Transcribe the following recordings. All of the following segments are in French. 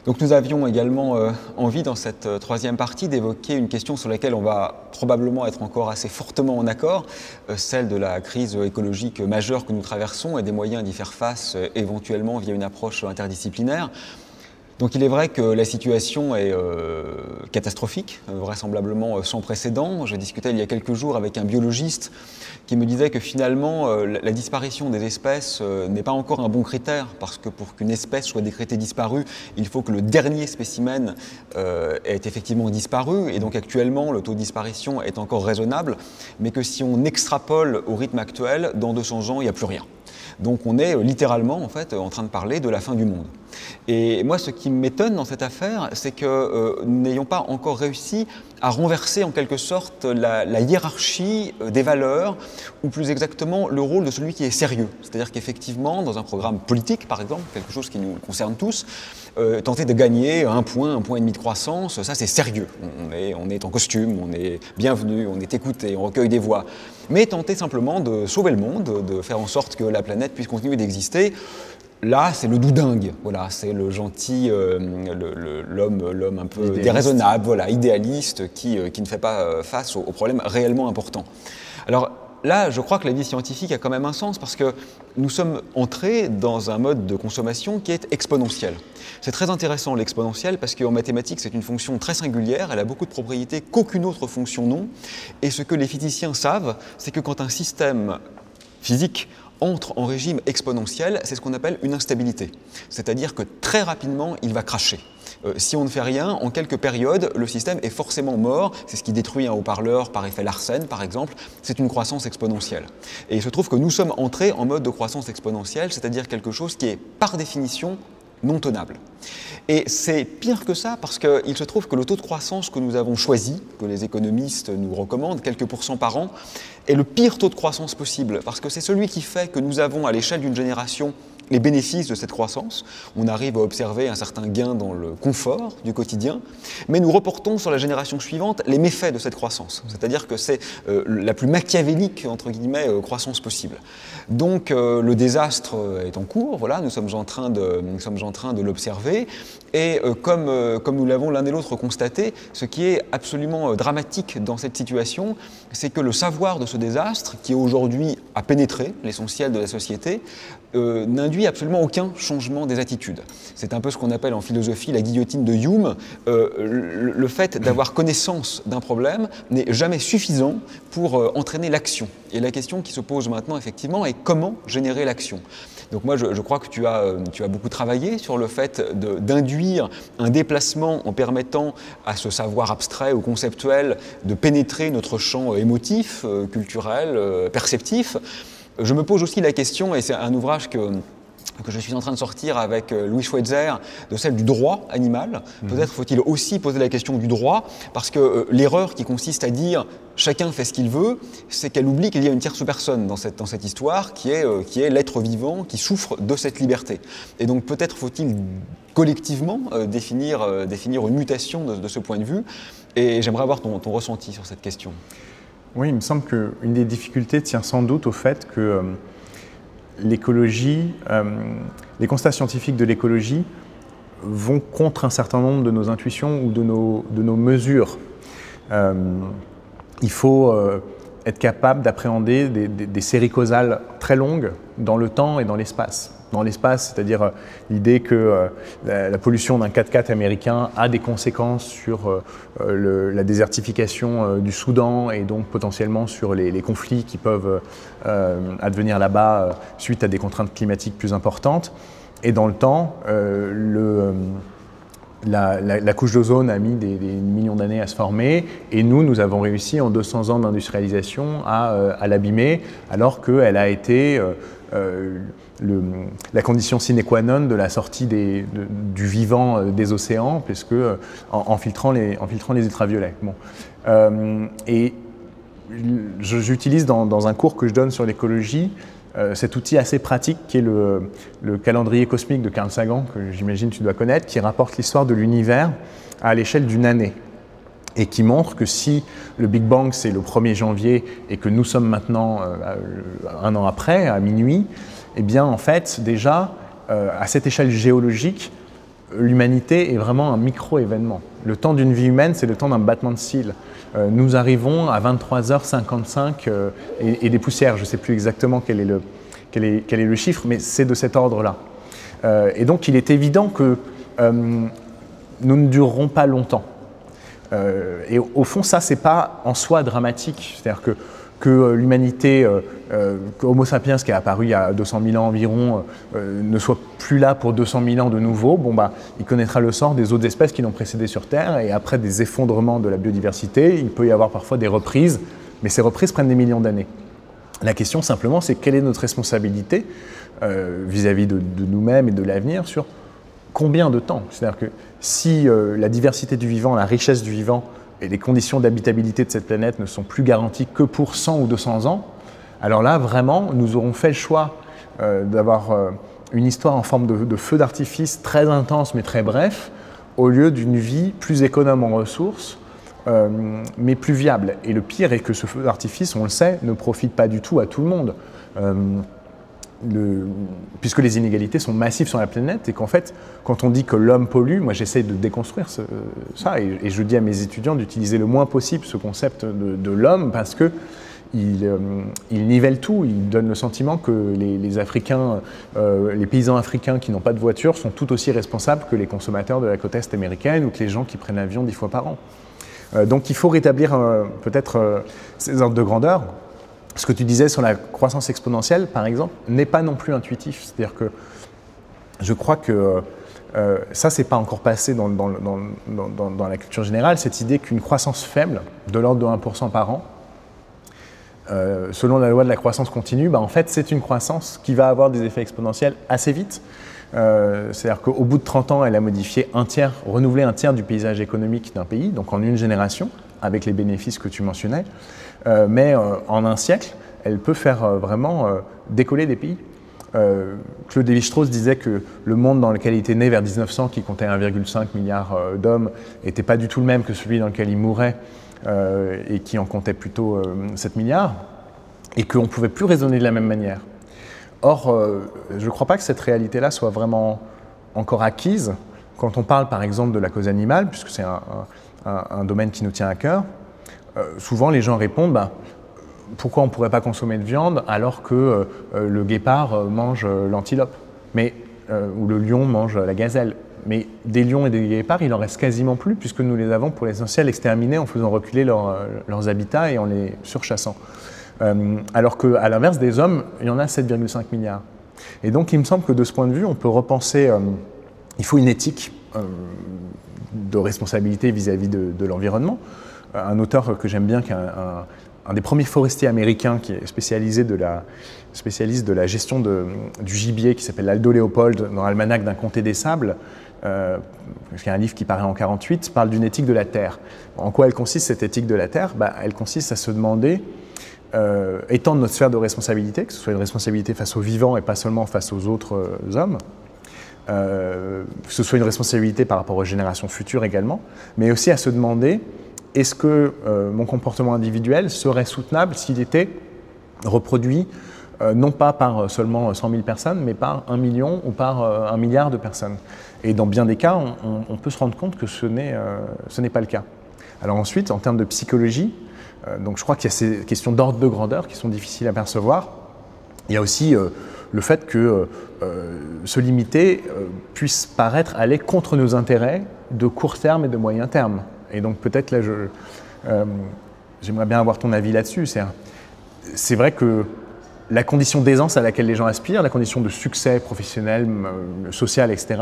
Donc nous avions également envie dans cette troisième partie d'évoquer une question sur laquelle on va probablement être encore assez fortement en accord, celle de la crise écologique majeure que nous traversons et des moyens d'y faire face éventuellement via une approche interdisciplinaire. Donc il est vrai que la situation est catastrophique, vraisemblablement sans précédent. Je discutais il y a quelques jours avec un biologiste qui me disait que finalement la disparition des espèces n'est pas encore un bon critère, parce que pour qu'une espèce soit décrétée disparue, il faut que le dernier spécimen ait effectivement disparu, et donc actuellement le taux de disparition est encore raisonnable, mais que si on extrapole au rythme actuel, dans 200 ans, il n'y a plus rien. Donc on est littéralement en fait en train de parler de la fin du monde. Et moi, ce qui m'étonne dans cette affaire, c'est que nous n'ayons pas encore réussi à renverser en quelque sorte la hiérarchie des valeurs, ou plus exactement le rôle de celui qui est sérieux. C'est-à-dire qu'effectivement, dans un programme politique, par exemple, quelque chose qui nous concerne tous, tenter de gagner un point et demi de croissance, ça c'est sérieux. On est en costume, on est bienvenu, on est écouté, on recueille des voix. Mais tenter simplement de sauver le monde, de faire en sorte que la planète puisse continuer d'exister, là, c'est le doudingue, voilà, c'est le gentil, l'homme un peu déraisonnable, voilà, idéaliste, qui ne fait pas face aux problèmes réellement importants. Alors là, je crois que la vie scientifique a quand même un sens, parce que nous sommes entrés dans un mode de consommation qui est exponentiel. C'est très intéressant l'exponentiel, parce qu'en mathématiques, c'est une fonction très singulière, elle a beaucoup de propriétés qu'aucune autre fonction non, et ce que les physiciens savent, c'est que quand un système physique entre en régime exponentiel, c'est ce qu'on appelle une instabilité. C'est-à-dire que très rapidement, il va cracher. Si on ne fait rien, en quelques périodes, le système est forcément mort. C'est ce qui détruit un haut-parleur par effet Larsen, par exemple. C'est une croissance exponentielle. Et il se trouve que nous sommes entrés en mode de croissance exponentielle, c'est-à-dire quelque chose qui est par définition non tenable. Et c'est pire que ça, parce qu'il se trouve que le taux de croissance que nous avons choisi, que les économistes nous recommandent, quelques pourcents par an, est le pire taux de croissance possible, parce que c'est celui qui fait que nous avons à l'échelle d'une génération les bénéfices de cette croissance. On arrive à observer un certain gain dans le confort du quotidien, mais nous reportons sur la génération suivante les méfaits de cette croissance. C'est-à-dire que c'est la plus machiavélique, entre guillemets, croissance possible. Donc le désastre est en cours, voilà, nous sommes en train de l'observer, et comme nous l'avons l'un et l'autre constaté, ce qui est absolument dramatique dans cette situation, c'est que le savoir de ce désastre, qui aujourd'hui a pénétré l'essentiel de la société, n'induit absolument aucun changement des attitudes. C'est un peu ce qu'on appelle en philosophie la guillotine de Hume. Le fait d'avoir connaissance d'un problème n'est jamais suffisant pour entraîner l'action. Et la question qui se pose maintenant, effectivement, est comment générer l'action. Donc moi, je crois que tu as beaucoup travaillé sur le fait d'induire un déplacement en permettant à ce savoir abstrait ou conceptuel de pénétrer notre champ émotif, culturel, perceptif. Je me pose aussi la question, et c'est un ouvrage que je suis en train de sortir avec Louis Schweitzer, de celle du droit animal. Peut-être faut-il aussi poser la question du droit, parce que l'erreur qui consiste à dire « chacun fait ce qu'il veut », c'est qu'elle oublie qu'il y a une tierce personne dans cette histoire, qui est l'être vivant qui souffre de cette liberté. Et donc peut-être faut-il collectivement définir une mutation de ce point de vue, et j'aimerais avoir ton ressenti sur cette question. Oui, il me semble qu'une des difficultés tient sans doute au fait que l'écologie, les constats scientifiques de l'écologie vont contre un certain nombre de nos intuitions ou de nos mesures. Il faut être capable d'appréhender des séries causales très longues dans le temps et dans l'espace. Dans l'espace, c'est-à-dire l'idée que la pollution d'un 4x4 américain a des conséquences sur la désertification du Soudan, et donc potentiellement sur les conflits qui peuvent advenir là-bas suite à des contraintes climatiques plus importantes. Et dans le temps, la couche d'ozone a mis des millions d'années à se former, et nous avons réussi en 200 ans d'industrialisation à l'abîmer, alors qu'elle a été la condition sine qua non de la sortie du vivant des océans, puisque en filtrant les ultraviolets. Bon. Et j'utilise dans un cours que je donne sur l'écologie cet outil assez pratique qui est le calendrier cosmique de Carl Sagan, que j'imagine tu dois connaître, qui rapporte l'histoire de l'univers à l'échelle d'une année, et qui montre que si le Big Bang c'est le 1er janvier et que nous sommes maintenant un an après, à minuit, eh bien en fait déjà à cette échelle géologique, l'humanité est vraiment un micro-événement. Le temps d'une vie humaine, c'est le temps d'un battement de cils. Nous arrivons à 23h55 et des poussières. Je ne sais plus exactement quel est le chiffre, mais c'est de cet ordre-là. Et donc, il est évident que nous ne durerons pas longtemps. Et au fond, ça, c'est pas en soi dramatique. C'est-à-dire que l'humanité, que Homo sapiens, qui est apparu il y a 200 000 ans environ, ne soit plus là pour 200 000 ans de nouveau, bon, bah, il connaîtra le sort des autres espèces qui l'ont précédé sur Terre. Et après des effondrements de la biodiversité, il peut y avoir parfois des reprises, mais ces reprises prennent des millions d'années. La question, simplement, c'est quelle est notre responsabilité vis-à-vis de nous-mêmes et de l'avenir sur combien de temps? C'est-à-dire que si la diversité du vivant, la richesse du vivant et les conditions d'habitabilité de cette planète ne sont plus garanties que pour 100 ou 200 ans, alors là, vraiment, nous aurons fait le choix d'avoir une histoire en forme de feu d'artifice très intense mais très bref, au lieu d'une vie plus économe en ressources, mais plus viable. Et le pire est que ce feu d'artifice, on le sait, ne profite pas du tout à tout le monde. Puisque les inégalités sont massives sur la planète et qu'en fait, quand on dit que l'homme pollue, moi j'essaie de déconstruire ça et je dis à mes étudiants d'utiliser le moins possible ce concept de l'homme parce que il nivelle tout, il donne le sentiment que les Africains, les paysans africains qui n'ont pas de voiture sont tout aussi responsables que les consommateurs de la côte est américaine ou que les gens qui prennent l'avion 10 fois par an. Donc il faut rétablir peut-être ces ordres de grandeur. Ce que tu disais sur la croissance exponentielle, par exemple, n'est pas non plus intuitif. C'est-à-dire que je crois que ça, c'est pas encore passé dans la culture générale, cette idée qu'une croissance faible, de l'ordre de 1% par an, selon la loi de la croissance continue, bah, en fait, c'est une croissance qui va avoir des effets exponentiels assez vite. C'est-à-dire qu'au bout de 30 ans, elle a modifié renouvelé un tiers du paysage économique d'un pays, donc en une génération, avec les bénéfices que tu mentionnais. Mais en un siècle, elle peut faire vraiment décoller des pays. Claude Lévi-Strauss disait que le monde dans lequel il était né vers 1900, qui comptait 1,5 milliard d'hommes, n'était pas du tout le même que celui dans lequel il mourait et qui en comptait plutôt 7 milliards, et qu'on ne pouvait plus raisonner de la même manière. Or, je ne crois pas que cette réalité-là soit vraiment encore acquise quand on parle par exemple de la cause animale, puisque c'est un domaine qui nous tient à cœur. Souvent les gens répondent pourquoi on ne pourrait pas consommer de viande alors que le guépard mange l'antilope ou le lion mange la gazelle. Mais des lions et des guépards, il en reste quasiment plus puisque nous les avons pour l'essentiel exterminés en faisant reculer leurs habitats et en les surchassant. Alors qu'à l'inverse des hommes, il y en a 7,5 milliards. Et donc il me semble que de ce point de vue, on peut repenser, il faut une éthique de responsabilité vis-à-vis de l'environnement. Un auteur que j'aime bien, qui est un des premiers forestiers américains qui est spécialiste de la gestion du gibier, qui s'appelle Aldo Leopold, dans l'Almanach d'un comté des sables, qui est un livre qui paraît en 1948, parle d'une éthique de la Terre. En quoi elle consiste, cette éthique de la Terre? Elle consiste à se demander, étendre notre sphère de responsabilité, que ce soit une responsabilité face aux vivants et pas seulement face aux autres hommes, que ce soit une responsabilité par rapport aux générations futures également, mais aussi à se demander est-ce que mon comportement individuel serait soutenable s'il était reproduit non pas par seulement 100 000 personnes, mais par 1 million ou par 1 milliard de personnes. Et dans bien des cas, on peut se rendre compte que ce n'est pas le cas. Alors ensuite, en termes de psychologie, donc je crois qu'il y a ces questions d'ordre de grandeur qui sont difficiles à percevoir. Il y a aussi le fait que se limiter puisse paraître aller contre nos intérêts de court terme et de moyen terme. Et donc peut-être là, j'aimerais bien avoir ton avis là-dessus. C'est vrai que la condition d'aisance à laquelle les gens aspirent, la condition de succès professionnel, social, etc.,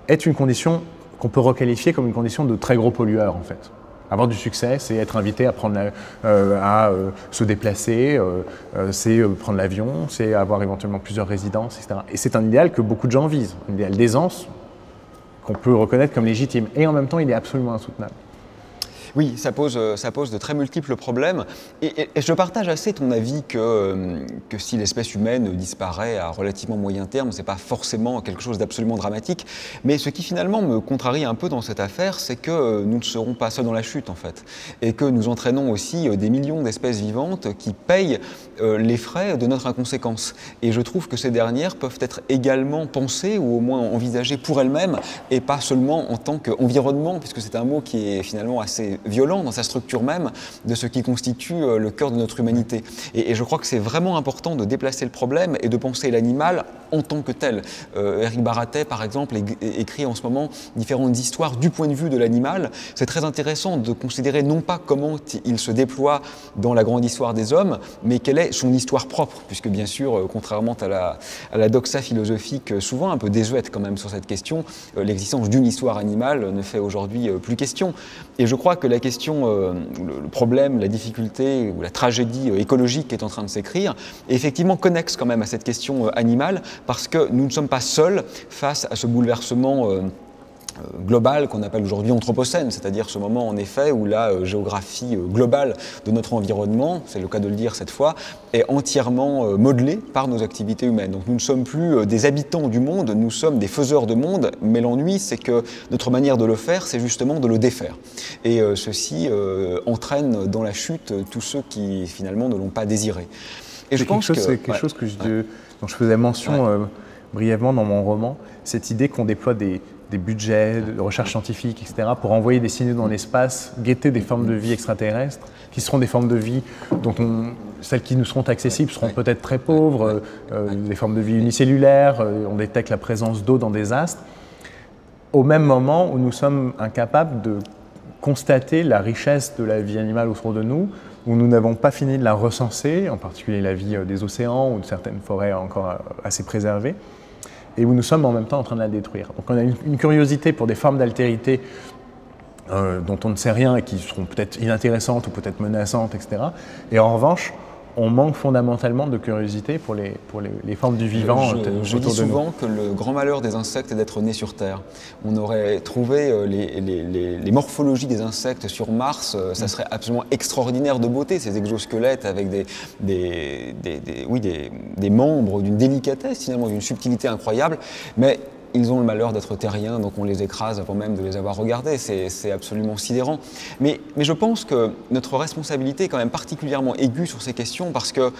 est une condition qu'on peut requalifier comme une condition de très gros pollueur en fait. Avoir du succès, c'est être invité à se déplacer, c'est prendre l'avion, c'est avoir éventuellement plusieurs résidences, etc. Et c'est un idéal que beaucoup de gens visent, un idéal d'aisance qu'on peut reconnaître comme légitime. Et en même temps, il est absolument insoutenable. Oui, ça pose de très multiples problèmes. Et je partage assez ton avis que si l'espèce humaine disparaît à relativement moyen terme, ce n'est pas forcément quelque chose d'absolument dramatique. Mais ce qui finalement me contrarie un peu dans cette affaire, c'est que nous ne serons pas seuls dans la chute en fait. Et que nous entraînons aussi des millions d'espèces vivantes qui payent les frais de notre inconséquence. Et je trouve que ces dernières peuvent être également pensées ou au moins envisagées pour elles-mêmes et pas seulement en tant qu'environnement, puisque c'est un mot qui est finalement assez violent dans sa structure même de ce qui constitue le cœur de notre humanité. Et je crois que c'est vraiment important de déplacer le problème et de penser l'animal en tant que tel. Éric Baratet, par exemple, écrit en ce moment différentes histoires du point de vue de l'animal. C'est très intéressant de considérer non pas comment il se déploie dans la grande histoire des hommes, mais quelle est son histoire propre, puisque bien sûr, contrairement à la doxa philosophique souvent un peu désuète quand même sur cette question, l'existence d'une histoire animale ne fait aujourd'hui plus question. Et je crois que la question, le problème, la difficulté ou la tragédie écologique qui est en train de s'écrire est effectivement connexe quand même à cette question animale, parce que nous ne sommes pas seuls face à ce bouleversement global qu'on appelle aujourd'hui anthropocène, c'est-à-dire ce moment en effet où la géographie globale de notre environnement, c'est le cas de le dire cette fois, est entièrement modelée par nos activités humaines. Donc nous ne sommes plus des habitants du monde, nous sommes des faiseurs de monde, mais l'ennui c'est que notre manière de le faire, c'est justement de le défaire. Et ceci entraîne dans la chute tous ceux qui finalement ne l'ont pas désiré. Et je pense que c'est quelque chose dont je faisais mention brièvement dans mon roman, cette idée qu'on déploie des budgets de recherche scientifique, etc., pour envoyer des signaux dans l'espace, guetter des formes de vie extraterrestres, qui seront des formes de vie dont celles qui nous seront accessibles seront peut-être très pauvres, des formes de vie unicellulaires, on détecte la présence d'eau dans des astres, au même moment où nous sommes incapables de constater la richesse de la vie animale autour de nous, où nous n'avons pas fini de la recenser, en particulier la vie des océans ou de certaines forêts encore assez préservées, et où nous sommes en même temps en train de la détruire. Donc on a une curiosité pour des formes d'altérité dont on ne sait rien et qui seront peut-être inintéressantes ou peut-être menaçantes, etc. Et en revanche, on manque fondamentalement de curiosité pour les formes du vivant autour de nous. Je dis souvent que le grand malheur des insectes est d'être nés sur Terre. On aurait trouvé les morphologies des insectes sur Mars, ça serait absolument extraordinaire de beauté, ces exosquelettes avec des membres d'une délicatesse, finalement d'une subtilité incroyable, mais ils ont le malheur d'être terriens, donc on les écrase avant même de les avoir regardés. C'est absolument sidérant. Mais je pense que notre responsabilité est quand même particulièrement aiguë sur ces questions parce que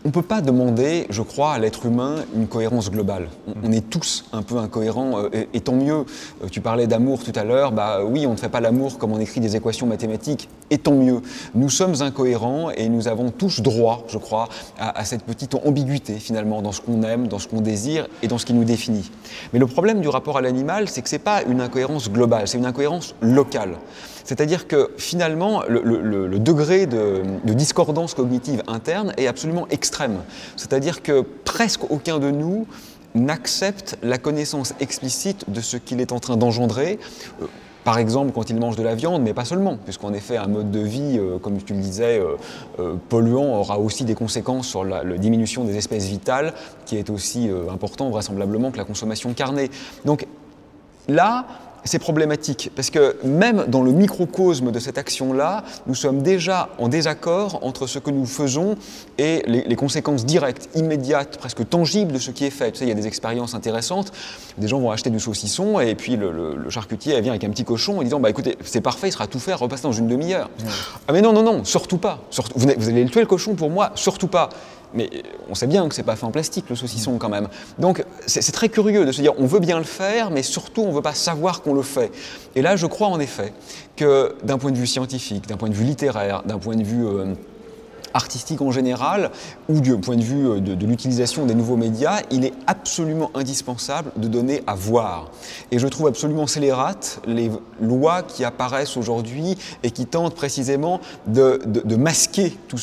on ne peut pas demander, je crois, à l'être humain une cohérence globale. On est tous un peu incohérents, et tant mieux. Tu parlais d'amour tout à l'heure, bah oui, on ne fait pas l'amour comme on écrit des équations mathématiques, et tant mieux. Nous sommes incohérents et nous avons tous droit, je crois, à cette petite ambiguïté finalement dans ce qu'on aime, dans ce qu'on désire et dans ce qui nous définit. Mais le problème du rapport à l'animal, c'est que ce n'est pas une incohérence globale, c'est une incohérence locale. C'est-à-dire que finalement, le degré de discordance cognitive interne est absolument extrême. C'est-à-dire que presque aucun de nous n'accepte la connaissance explicite de ce qu'il est en train d'engendrer. Par exemple, quand il mange de la viande, mais pas seulement, puisqu'en effet, un mode de vie, comme tu le disais, polluant, aura aussi des conséquences sur la diminution des espèces vitales, qui est aussi important vraisemblablement que la consommation carnée. Donc là, c'est problématique, parce que même dans le microcosme de cette action-là, nous sommes déjà en désaccord entre ce que nous faisons et les conséquences directes, immédiates, presque tangibles de ce qui est fait. Tu sais, il y a des expériences intéressantes, des gens vont acheter du saucisson et puis le charcutier vient avec un petit cochon en disant bah, « écoutez, c'est parfait, il sera tout fait, repassez dans une demi-heure. » Ah mais non, surtout pas. Vous allez le tuer le cochon pour moi, surtout pas. Mais on sait bien que ce n'est pas fait en plastique, le saucisson, quand même. Donc, c'est très curieux de se dire, on veut bien le faire, mais surtout, on ne veut pas savoir qu'on le fait. Et là, je crois en effet que d'un point de vue scientifique, d'un point de vue littéraire, d'un point de vue artistique en général, ou du point de vue de l'utilisation des nouveaux médias, il est absolument indispensable de donner à voir. Et je trouve absolument scélérates les lois qui apparaissent aujourd'hui et qui tentent précisément de masquer tout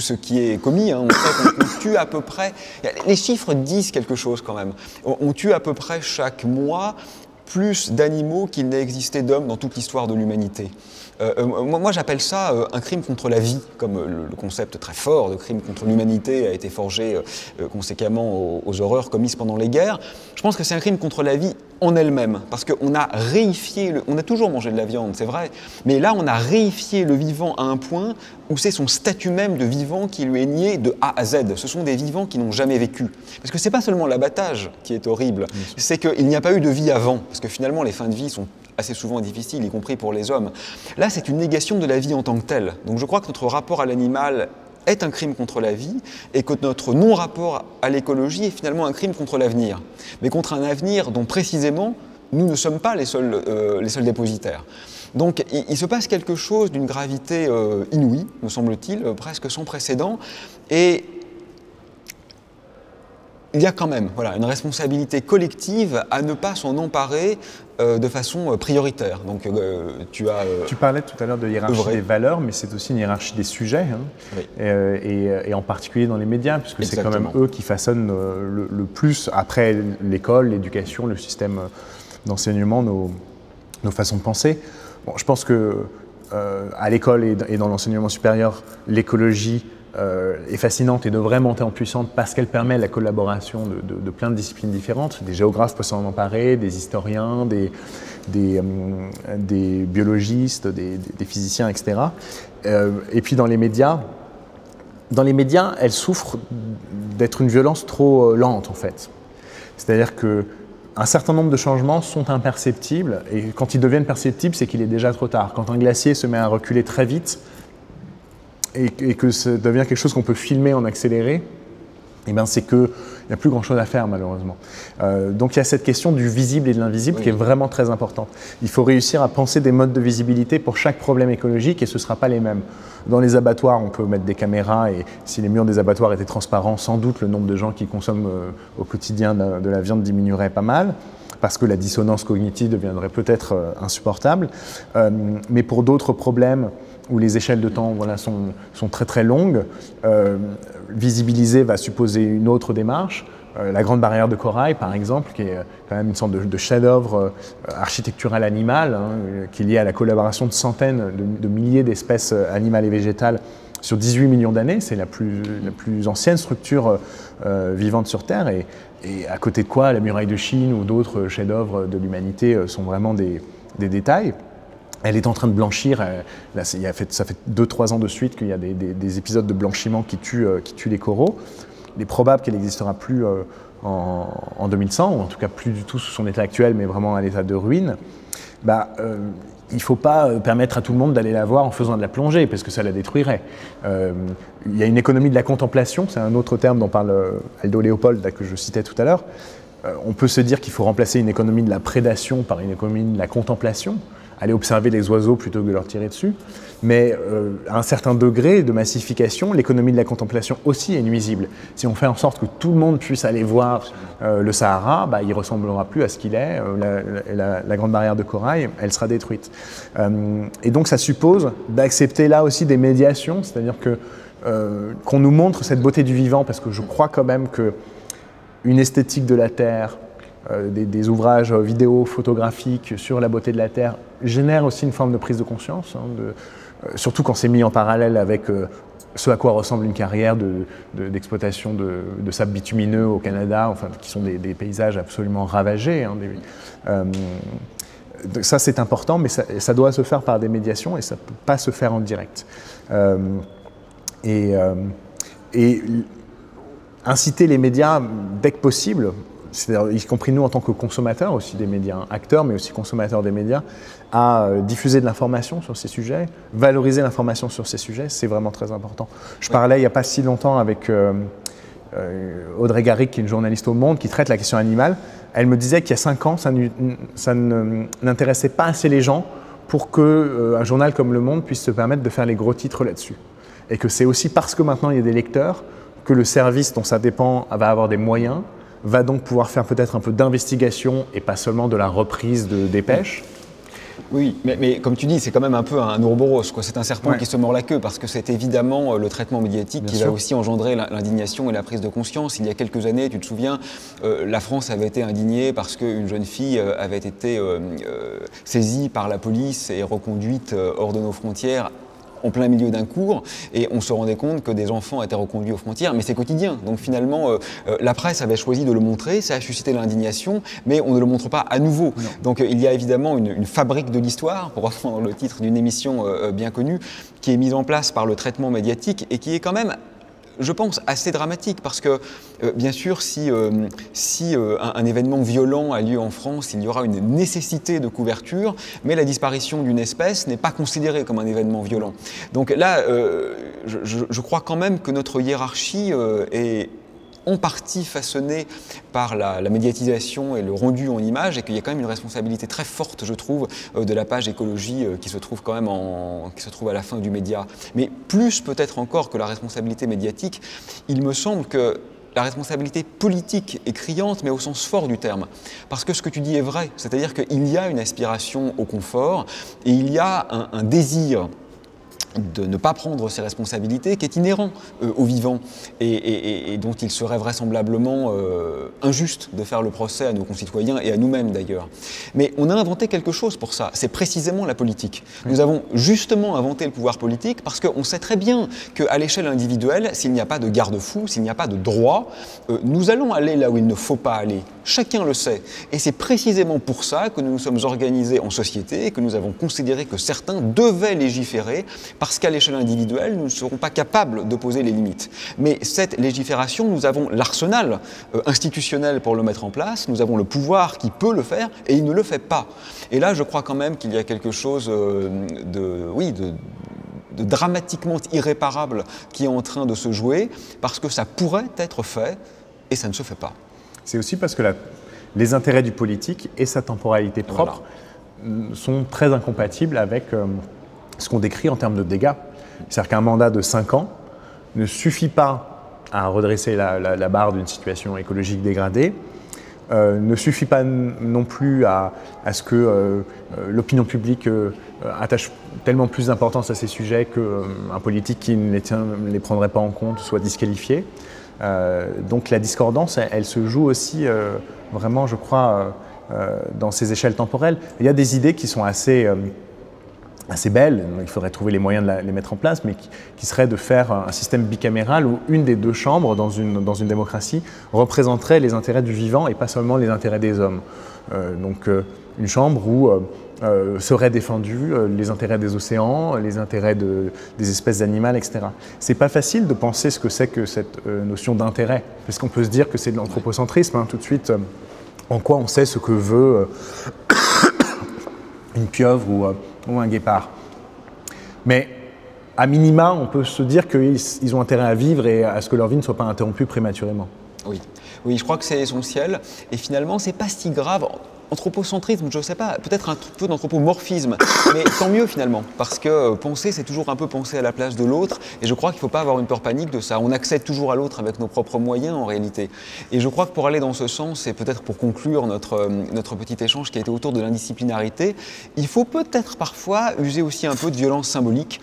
ce qui est commis. Hein. On sait qu'on tue à peu près... Les chiffres disent quelque chose quand même. On tue à peu près chaque mois plus d'animaux qu'il n'a existé d'hommes dans toute l'histoire de l'humanité. Moi, j'appelle ça un crime contre la vie, comme le concept très fort de crime contre l'humanité a été forgé conséquemment aux horreurs commises pendant les guerres. Je pense que c'est un crime contre la vie en elle-même, parce qu'on a réifié, on a toujours mangé de la viande, c'est vrai, mais là on a réifié le vivant à un point où c'est son statut même de vivant qui lui est nié de A à Z. Ce sont des vivants qui n'ont jamais vécu. Parce que c'est pas seulement l'abattage qui est horrible, c'est qu'il n'y a pas eu de vie avant, parce que finalement les fins de vie sont assez souvent difficiles, y compris pour les hommes. Là c'est une négation de la vie en tant que telle. Donc je crois que notre rapport à l'animal est un crime contre la vie et que notre non-rapport à l'écologie est finalement un crime contre l'avenir. Mais contre un avenir dont précisément nous ne sommes pas les seuls dépositaires. Donc il se passe quelque chose d'une gravité inouïe, me semble-t-il, presque sans précédent. Et il y a quand même une responsabilité collective à ne pas s'en emparer de façon prioritaire. Donc, tu parlais tout à l'heure de hiérarchie des valeurs, mais c'est aussi une hiérarchie des sujets, hein, oui. Et en particulier dans les médias, puisque c'est quand même eux qui façonnent le plus, après l'école, l'éducation, le système d'enseignement, nos façons de penser. Bon, je pense que à l'école et dans l'enseignement supérieur, l'écologie est fascinante et devrait monter en puissance parce qu'elle permet la collaboration de plein de disciplines différentes. Des géographes peuvent s'en emparer, des historiens, des biologistes, des physiciens, etc. Et puis dans les médias, elles souffrent d'être une violence trop lente en fait. C'est-à-dire que un certain nombre de changements sont imperceptibles et quand ils deviennent perceptibles, c'est qu'il est déjà trop tard. Quand un glacier se met à reculer très vite, et que ça devient quelque chose qu'on peut filmer en accéléré, eh ben c'est qu'il n'y a plus grand-chose à faire malheureusement. Donc il y a cette question du visible et de l'invisible qui est vraiment très importante. Il faut réussir à penser des modes de visibilité pour chaque problème écologique et ce ne sera pas les mêmes. Dans les abattoirs, on peut mettre des caméras et si les murs des abattoirs étaient transparents, sans doute le nombre de gens qui consomment au quotidien de la viande diminuerait pas mal, parce que la dissonance cognitive deviendrait peut-être insupportable. Mais pour d'autres problèmes où les échelles de temps sont très très longues, visibiliser va supposer une autre démarche. La Grande Barrière de Corail, par exemple, qui est quand même une sorte de chef-d'œuvre architectural animal, hein, qui est lié à la collaboration de centaines de milliers d'espèces animales et végétales sur 18 millions d'années. C'est la plus ancienne structure vivante sur Terre. Et à côté de quoi, la muraille de Chine ou d'autres chefs-d'œuvre de l'humanité sont vraiment des détails. Elle est en train de blanchir. Là, ça fait 2-3 ans de suite qu'il y a des épisodes de blanchiment qui tuent les coraux. Il est probable qu'elle n'existera plus en 2100, ou en tout cas plus du tout sous son état actuel, mais vraiment à l'état de ruine. Il ne faut pas permettre à tout le monde d'aller la voir en faisant de la plongée, parce que ça la détruirait. Il y a une économie de la contemplation, c'est un autre terme dont parle Aldo Leopold, que je citais tout à l'heure. On peut se dire qu'il faut remplacer une économie de la prédation par une économie de la contemplation, aller observer les oiseaux plutôt que de leur tirer dessus. Mais à un certain degré de massification, l'économie de la contemplation aussi est nuisible. Si on fait en sorte que tout le monde puisse aller voir le Sahara, il ne ressemblera plus à ce qu'il est. La Grande Barrière de Corail, elle sera détruite. Et donc ça suppose d'accepter là aussi des médiations, c'est-à-dire qu'on nous montre cette beauté du vivant, parce que je crois quand même qu'une esthétique de la Terre, des ouvrages vidéo, photographiques sur la beauté de la Terre génèrent aussi une forme de prise de conscience, surtout quand c'est mis en parallèle avec ce à quoi ressemble une carrière d'exploitation de sable bitumineux au Canada, qui sont des paysages absolument ravagés. Ça c'est important, mais ça doit se faire par des médiations et ça ne peut pas se faire en direct. Et inciter les médias dès que possible, c'est-à-dire y compris nous en tant que consommateurs aussi des médias, acteurs mais aussi consommateurs des médias, à diffuser de l'information sur ces sujets, valoriser l'information sur ces sujets, c'est vraiment très important. Je parlais il n'y a pas si longtemps avec Audrey Garrick, qui est une journaliste au Monde, qui traite la question animale. Elle me disait qu'il y a 5 ans, ça n'intéressait pas assez les gens pour qu'un journal comme Le Monde puisse se permettre de faire les gros titres là-dessus. Et que c'est aussi parce que maintenant il y a des lecteurs que le service dont ça dépend va avoir des moyens, va donc pouvoir faire peut-être un peu d'investigation et pas seulement de la reprise de dépêches. Oui, mais comme tu dis, c'est quand même un peu un ouroboros, quoi. C'est un serpent qui se mord la queue, parce que c'est évidemment le traitement médiatique qui va aussi engendrer l'indignation et la prise de conscience. Il y a quelques années, tu te souviens, la France avait été indignée parce qu'une jeune fille avait été saisie par la police et reconduite hors de nos frontières en plein milieu d'un cours et on se rendait compte que des enfants étaient reconduits aux frontières, mais c'est quotidien. Donc finalement, la presse avait choisi de le montrer, ça a suscité l'indignation, mais on ne le montre pas à nouveau. Non. Donc il y a évidemment une fabrique de l'histoire, pour reprendre le titre d'une émission bien connue, qui est mise en place par le traitement médiatique et qui est quand même, je pense, assez dramatique parce que, bien sûr, si un événement violent a lieu en France, il y aura une nécessité de couverture, mais la disparition d'une espèce n'est pas considérée comme un événement violent. Donc là, je crois quand même que notre hiérarchie est en partie façonné par la médiatisation et le rendu en image, et qu'il y a quand même une responsabilité très forte, je trouve, de la page écologie qui se trouve quand même à la fin du média. Mais plus peut-être encore que la responsabilité médiatique, il me semble que la responsabilité politique est criante, mais au sens fort du terme. Parce que ce que tu dis est vrai, c'est-à-dire qu'il y a une aspiration au confort et il y a un désir de ne pas prendre ses responsabilités, qui est inhérent au vivant et dont il serait vraisemblablement injuste de faire le procès à nos concitoyens et à nous-mêmes d'ailleurs. Mais on a inventé quelque chose pour ça, c'est précisément la politique. Oui. Nous avons justement inventé le pouvoir politique parce qu'on sait très bien qu'à l'échelle individuelle, s'il n'y a pas de garde-fou, s'il n'y a pas de droit, nous allons aller là où il ne faut pas aller. Chacun le sait. Et c'est précisément pour ça que nous nous sommes organisés en société et que nous avons considéré que certains devaient légiférer parce qu'à l'échelle individuelle, nous ne serons pas capables de poser les limites. Mais cette légifération, nous avons l'arsenal institutionnel pour le mettre en place, nous avons le pouvoir qui peut le faire et il ne le fait pas. Et là, je crois quand même qu'il y a quelque chose de dramatiquement irréparable qui est en train de se jouer parce que ça pourrait être fait et ça ne se fait pas. C'est aussi parce que les intérêts du politique et sa temporalité propre sont très incompatibles avec ce qu'on décrit en termes de dégâts. C'est-à-dire qu'un mandat de 5 ans ne suffit pas à redresser la barre d'une situation écologique dégradée, ne suffit pas non plus à ce que l'opinion publique attache tellement plus d'importance à ces sujets qu'un politique qui ne les prendrait pas en compte soit disqualifié. Donc la discordance, elle se joue aussi vraiment, je crois, dans ces échelles temporelles. Il y a des idées qui sont assez belles, il faudrait trouver les moyens de les mettre en place, mais qui serait de faire un système bicaméral où une des deux chambres dans une démocratie représenterait les intérêts du vivant et pas seulement les intérêts des hommes. Donc une chambre où seraient défendus les intérêts des océans, les intérêts des espèces animales, etc. C'est pas facile de penser ce que c'est que cette notion d'intérêt, parce qu'on peut se dire que c'est de l'anthropocentrisme, tout de suite, en quoi on sait ce que veut une pieuvre ou un guépard. Mais à minima, on peut se dire qu'ils ont intérêt à vivre et à ce que leur vie ne soit pas interrompue prématurément. Oui, je crois que c'est essentiel. Et finalement, c'est pas si grave. Anthropocentrisme, je ne sais pas, peut-être un peu d'anthropomorphisme, mais tant mieux finalement, parce que penser, c'est toujours un peu penser à la place de l'autre, et je crois qu'il ne faut pas avoir une peur panique de ça. On accède toujours à l'autre avec nos propres moyens en réalité. Et je crois que pour aller dans ce sens, et peut-être pour conclure notre petit échange qui a été autour de l'indisciplinarité, il faut peut-être parfois user aussi un peu de violence symbolique.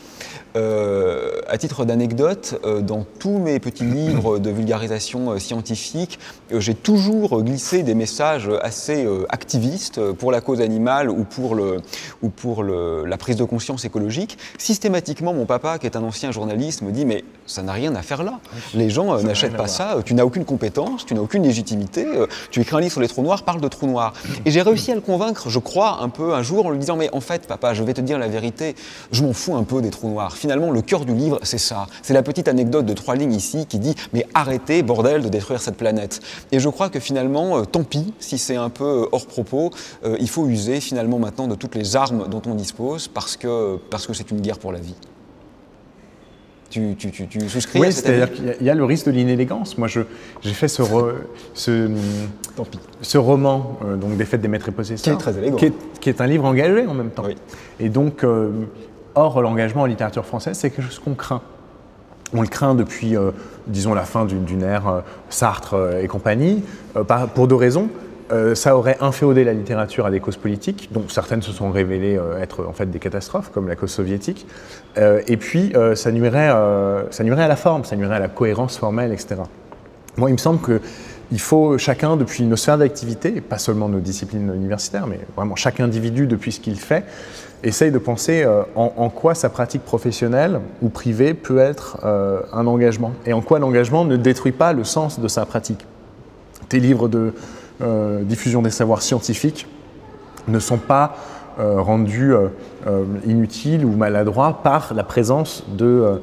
À titre d'anecdote, dans tous mes petits livres de vulgarisation scientifique, j'ai toujours glissé des messages assez activistes pour la cause animale ou pour la prise de conscience écologique. Systématiquement, mon papa, qui est un ancien journaliste, me dit « mais ça n'a rien à faire là. Les gens n'achètent pas ça, tu n'as aucune compétence, tu n'as aucune légitimité, tu écris un livre sur les trous noirs, parle de trous noirs. » Et j'ai réussi à le convaincre, je crois, un peu un jour en lui disant « mais en fait, papa, je vais te dire la vérité, je m'en fous un peu des trous noirs. » Finalement, le cœur du livre, c'est ça. C'est la petite anecdote de 3 lignes ici qui dit « mais arrêtez, bordel, de détruire cette planète ». Et je crois que finalement, tant pis si c'est un peu hors propos, il faut user finalement maintenant de toutes les armes dont on dispose parce que c'est une guerre pour la vie. Tu souscris oui, à cette avis ? C'est-à-dire qu'il y a le risque de l'inélégance. Moi, j'ai fait ce roman, donc Des Fêtes des Maîtres et Possesseurs, qui est très élégant, qui est un livre engagé en même temps. Oui. Et donc, or, l'engagement en littérature française, c'est quelque chose qu'on craint. On le craint depuis, disons, la fin d'une ère Sartre et compagnie, pour 2 raisons. Ça aurait inféodé la littérature à des causes politiques, dont certaines se sont révélées être en fait des catastrophes, comme la cause soviétique. Et puis, ça nuirait à la forme, ça nuirait à la cohérence formelle, etc. Moi, il me semble que il faut chacun, depuis nos sphères d'activité, pas seulement nos disciplines universitaires, mais vraiment chaque individu, depuis ce qu'il fait, essaye de penser en quoi sa pratique professionnelle ou privée peut être un engagement, et en quoi l'engagement ne détruit pas le sens de sa pratique. Tes livres de diffusion des savoirs scientifiques ne sont pas rendus inutiles ou maladroits par la présence de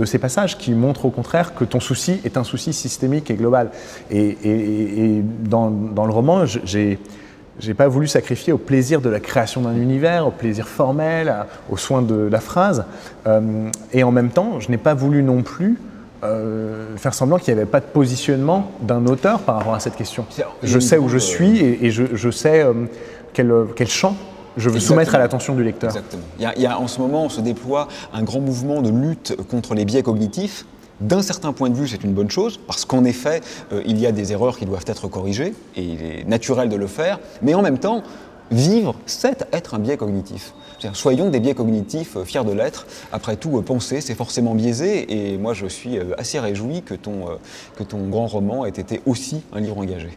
ces passages qui montrent au contraire que ton souci est un souci systémique et global. Et dans le roman, j'ai pas voulu sacrifier au plaisir de la création d'un univers, au plaisir formel, aux soins de la phrase. Et en même temps, je n'ai pas voulu non plus faire semblant qu'il n'y avait pas de positionnement d'un auteur par rapport à cette question. Je sais où je suis et je sais quel champ je veux soumettre à l'attention du lecteur. Exactement. Il y a en ce moment, se déploie un grand mouvement de lutte contre les biais cognitifs. D'un certain point de vue, c'est une bonne chose, parce qu'en effet, il y a des erreurs qui doivent être corrigées, et il est naturel de le faire, mais en même temps, vivre, c'est être un biais cognitif. Soyons des biais cognitifs fiers de l'être. Après tout, penser, c'est forcément biaisé, et moi je suis assez réjoui que ton grand roman ait été aussi un livre engagé.